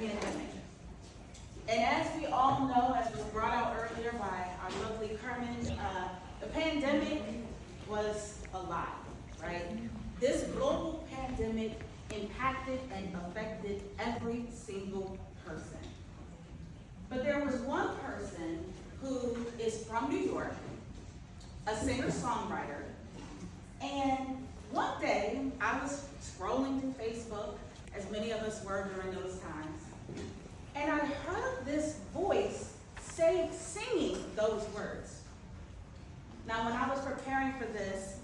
pandemic. And as we all know, as was brought out earlier by our lovely Carmen, the pandemic was a lot, right? This global pandemic impacted and affected every single person. But there was one person who is from New York, a singer-songwriter, and one day I was scrolling through Facebook, as many of us were during those times, and I heard this voice singing those words. Now, when I was preparing for this,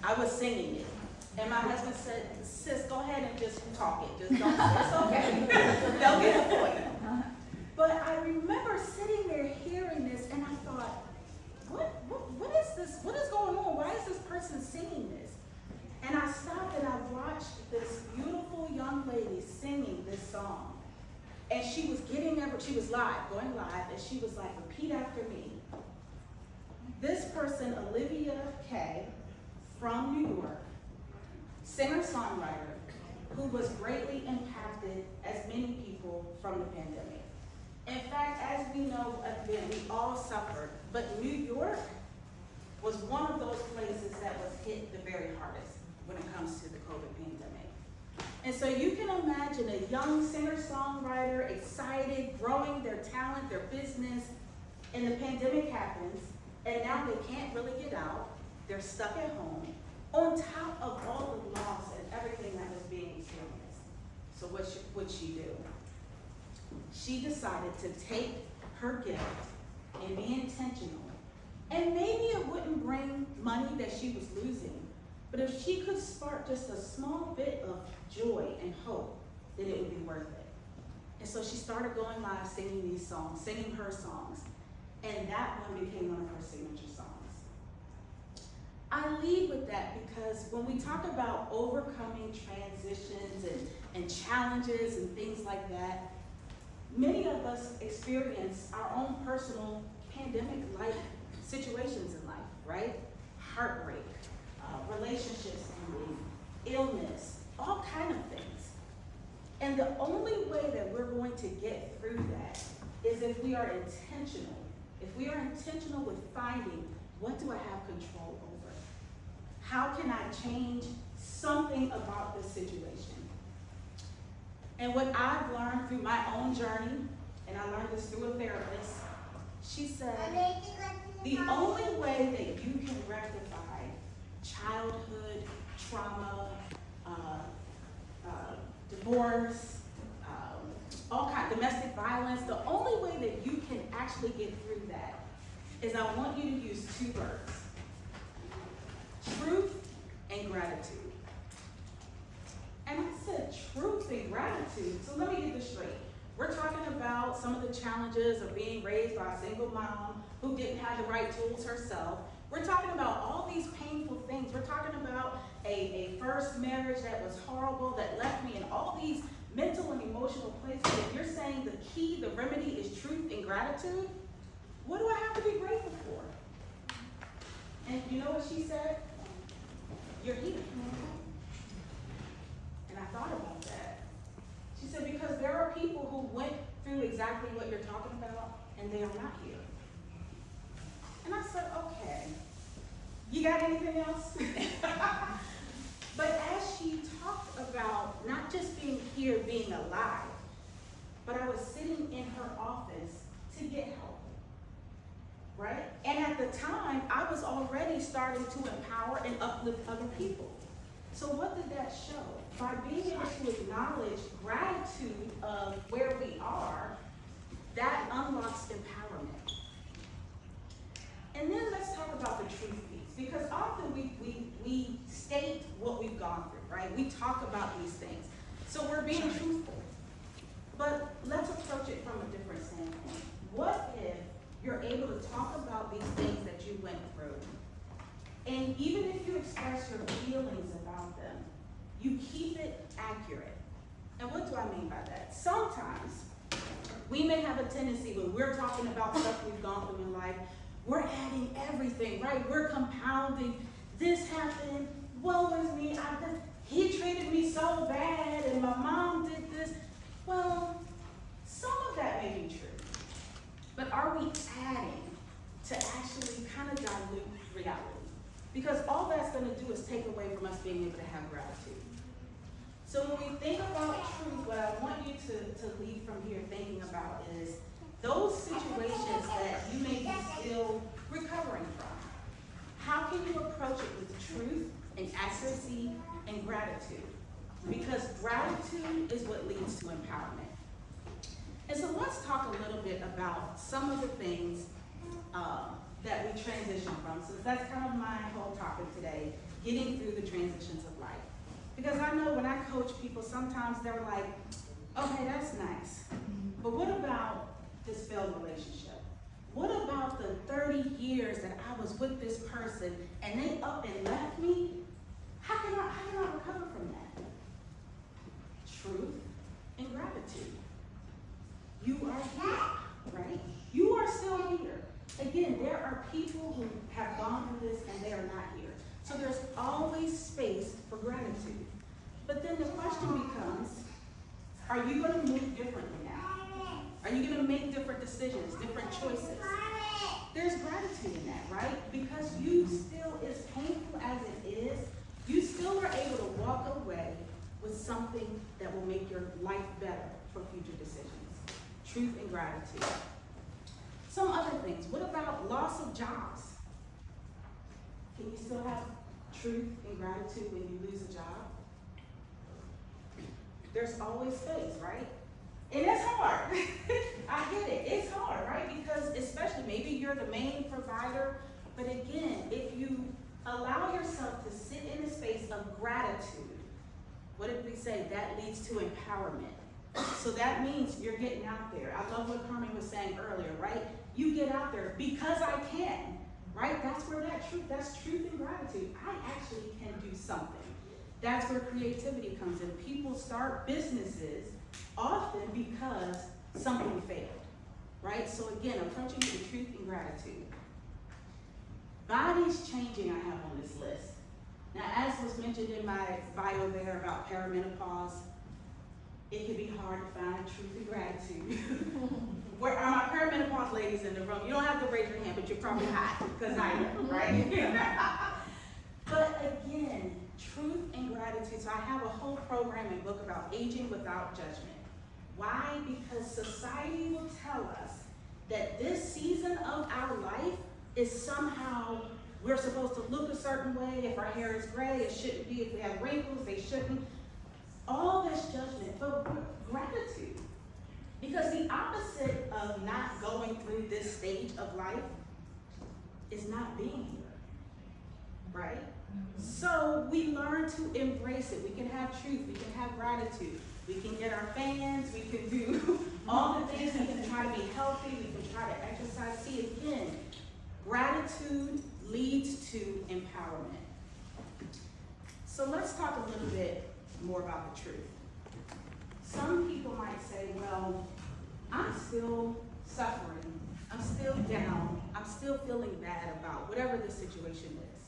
I was singing it. And my husband said, sis, go ahead and just talk it. Just don't, it's okay. Don't get the point. But I remember sitting there hearing this, and I thought, what is this? What is going on? Why is this person singing this? And I stopped and I watched this beautiful young lady singing this song. And she was going live, and she was like, repeat after me. This person, Olivia Kay, from New York, singer-songwriter, who was greatly impacted, as many people, from the pandemic. In fact, as we know, again, we all suffered, but New York was one of those places that was hit the very hardest when it comes to the COVID pandemic. And so you can imagine a young singer-songwriter, excited, growing their talent, their business, and the pandemic happens, and now they can't really get out. They're stuck at home, on top of all the loss and everything that was being experienced. So what would she do? She decided to take her gift and be intentional. And maybe it wouldn't bring money that she was losing, but if she could spark just a small bit of joy and hope, then it would be worth it. And so she started going live singing these songs, singing her songs, and that one became one of her signature songs. I lead with that because when we talk about overcoming transitions and challenges and things like that, many of us experience our own personal pandemic-like situations in life, right? Heartbreak, relationships ending, illness, all kind of things. And the only way that we're going to get through that is if we are intentional. If we are intentional with finding, what do I have control over? How can I change something about this situation? And what I've learned through my own journey, and I learned this through a therapist, she said, the only way that you can rectify childhood trauma, divorce, all kinds, domestic violence, the only way that you can actually get through that is I want you to use two words: truth and gratitude. And I said truth and gratitude. So let me get this straight. We're talking about some of the challenges of being raised by a single mom who didn't have the right tools herself. We're talking about all these painful things. We're talking about a first marriage that was horrible, that left me in all these mental and emotional places. If you're saying the key, the remedy is truth and gratitude, what do I have to be grateful for? And you know what she said? You're here. And I thought about that. She said, because there are people who went through exactly what you're talking about, and they are not here. And I said, okay, you got anything else? But as she talked about not just being here, being alive, but I was sitting in her office to get help, right? And at the time, I was already starting to empower and uplift other people. So what did that show? By being able to acknowledge gratitude of where we are, that unlocks empowerment. And then let's talk about the truth piece, because often we state what we've gone through, right? We talk about these things. So we're being truthful. But let's approach it from a different standpoint. What if you're able to talk about these things that you went through, and even if you express your feelings about them, you keep it accurate? And what do I mean by that? Sometimes we may have a tendency when we're talking about stuff we've gone through in life, we're adding everything, right? We're compounding. This happened, woe is me, he treated me so bad, and my mom did this. Well, are we adding to actually kind of dilute reality? Because all that's going to do is take away from us being able to have gratitude. So when we think about truth, what I want you to leave from here thinking about is those situations that you may be still recovering from. How can you approach it with truth and accuracy and gratitude? Because gratitude is what leads to empowerment. And so let's talk a little bit about some of the things that we transition from. So that's kind of my whole topic today, getting through the transitions of life. Because I know when I coach people, sometimes they're like, okay, that's nice, but what about this failed relationship? What about the 30 years that I was with this person and they up and left me? How can I recover from that? Truth and gratitude. You are here, right? You are still here. Again, there are people who have gone through this and they are not here. So there's always space for gratitude. But then the question becomes, are you going to move differently now? Are you going to make different decisions, different choices? There's gratitude in that, right? Because you still, as painful as it is, you still are able to walk away with something that will make your life better for future decisions. Truth and gratitude. Some other things. What about loss of jobs? Can you still have truth and gratitude when you lose a job? There's always space, right? And it's hard. I get it. It's hard, right? Because especially maybe you're the main provider, but again, if you allow yourself to sit in the space of gratitude, what did we say? That leads to empowerment. So that means you're getting out there. I love what Carmen was saying earlier, right? You get out there because I can, right? That's where that's truth and gratitude. I actually can do something. That's where creativity comes in. People start businesses often because something failed, right? So again, approaching it with truth and gratitude. Bodies changing, I have on this list. Now, as was mentioned in my bio there about perimenopause, it can be hard to find truth and gratitude. Where are my perimenopause ladies in the room? You don't have to raise your hand, but you're probably hot, because I am, right? But again, truth and gratitude. So I have a whole program and book about aging without judgment. Why? Because society will tell us that this season of our life is somehow, we're supposed to look a certain way. If our hair is gray, it shouldn't be. If we have wrinkles, they shouldn't. All this judgment, but gratitude. Because the opposite of not going through this stage of life is not being here, right? So we learn to embrace it. We can have truth, we can have gratitude, we can get our fans, we can do all the things, we can try to be healthy, we can try to exercise. See, again, gratitude leads to empowerment. So let's talk a little bit more about the truth. Some people might say, well, I'm still suffering, I'm still down, I'm still feeling bad about whatever the situation is.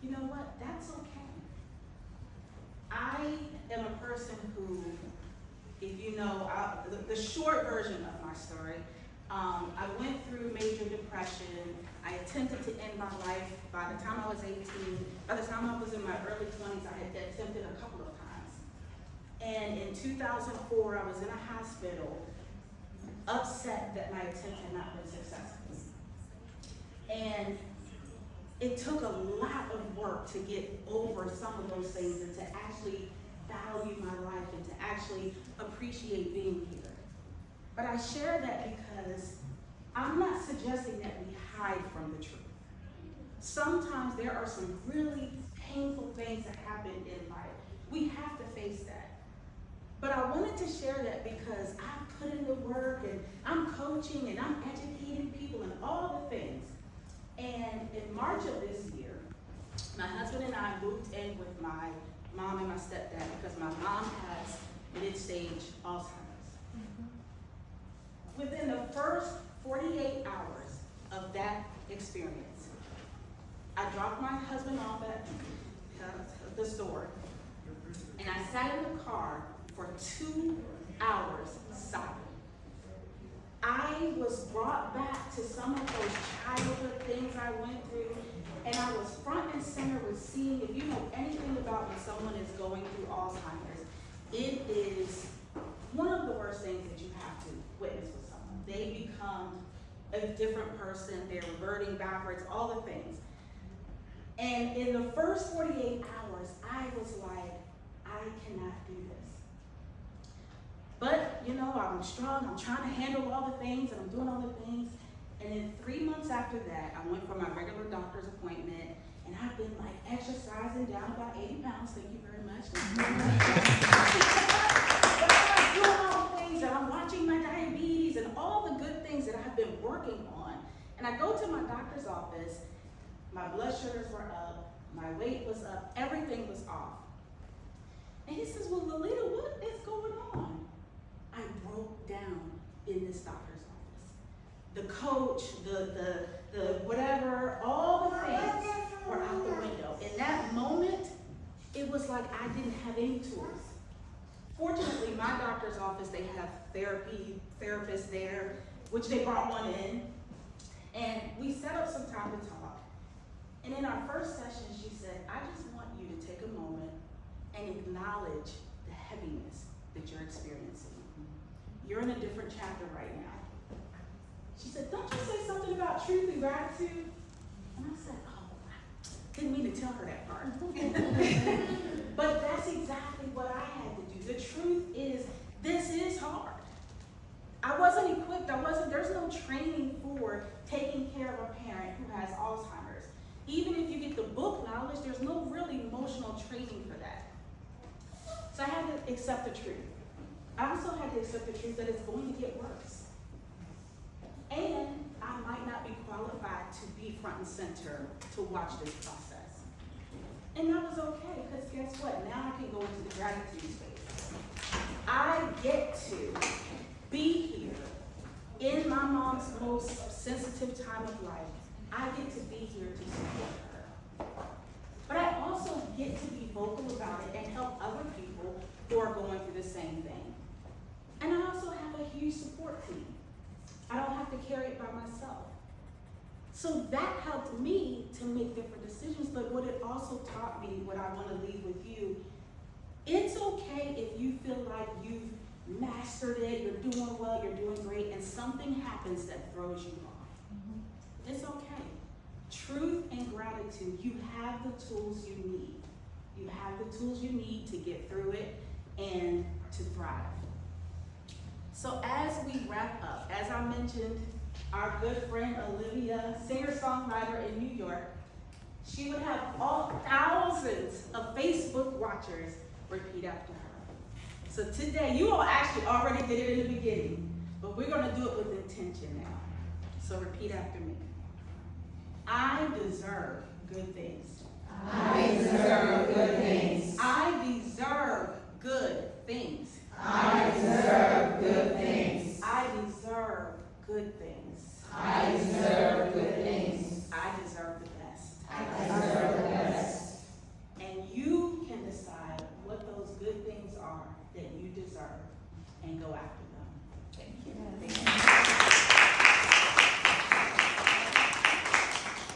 You know what? That's okay. I am a person who, if you know, the short version of my story, I went through major depression. I attempted to end my life by the time I was 18. By the time I was in my early 20s, I had attempted a couple of times. And in 2004, I was in a hospital, upset that my attempt had not been successful. And it took a lot of work to get over some of those things and to actually value my life and to actually appreciate being here. But I share that because I'm not suggesting that we hide from the truth. Sometimes there are some really painful things that happen in life. We have to face that. But I wanted to share that because I've put in the work and I'm coaching and I'm educating people and all the things. And in March of this year, my husband and I moved in with my mom and my stepdad because my mom has mid-stage Alzheimer's. Within the first 48 hours of that experience, I dropped my husband off at the store, and I sat in the car for 2 hours sobbing. I was brought back to some of those childhood things I went through, and I was front and center with seeing, if you know anything about when someone is going through Alzheimer's, it is one of the worst things that you have to witness with someone. They become a different person, they're reverting backwards, all the things. And in the first 48 hours, I was like, I cannot do this. But, you know, I'm strong, I'm trying to handle all the things, and I'm doing all the things. And then 3 months after that, I went for my regular doctor's appointment, and I've been like exercising down about 80 pounds, thank you very much. But I'm like doing all the things, and I'm watching my diabetes and all the good things that I've been working on. And I go to my doctor's office, my blood sugars were up, my weight was up, everything was off. And he says, well, Liletta, what is going on? I broke down in this doctor's office. The coach, the whatever, all the things were out the window. In that moment, it was like I didn't have any tools. Fortunately, my doctor's office, they have therapists there, which they brought one in. And we set up some time to talk. And in our first session, she said, I just want you to take a moment and acknowledge the heaviness that you're experiencing. You're in a different chapter right now. She said, don't you say something about truth and gratitude? And I said, oh, I didn't mean to tell her that part. But that's exactly what I had to do. The truth is, this is hard. I wasn't equipped, there's no training for taking care of a parent who has Alzheimer's. Even if you get the book knowledge, there's no really emotional training for that. So I had to accept the truth. I also had to accept the truth that it's going to get worse. And I might not be qualified to be front and center to watch this process. And that was okay, because guess what? Now I can go into the gratitude space. I get to be here in my mom's most sensitive time of life. I get to be here to support her. But I also get to be vocal about it and help other people who are going through the same thing. And I also have a huge support team. I don't have to carry it by myself. So that helped me to make different decisions, but what it also taught me, what I want to leave with you, it's okay if you feel like you've mastered it, you're doing well, you're doing great, and something happens that throws you off. It's okay. Truth and gratitude, you have the tools you need. You have the tools you need to get through it and to thrive. So as we wrap up, as I mentioned, our good friend Olivia, singer-songwriter in New York, she would have all thousands of Facebook watchers repeat after her. So today, you all actually already did it in the beginning, but we're going to do it with intention now. So repeat after me. I deserve good things. I deserve good things. I deserve good things. I deserve good things. I deserve good things. I deserve good things. I deserve the best. I deserve the best. And you can decide what those good things are that you deserve and go after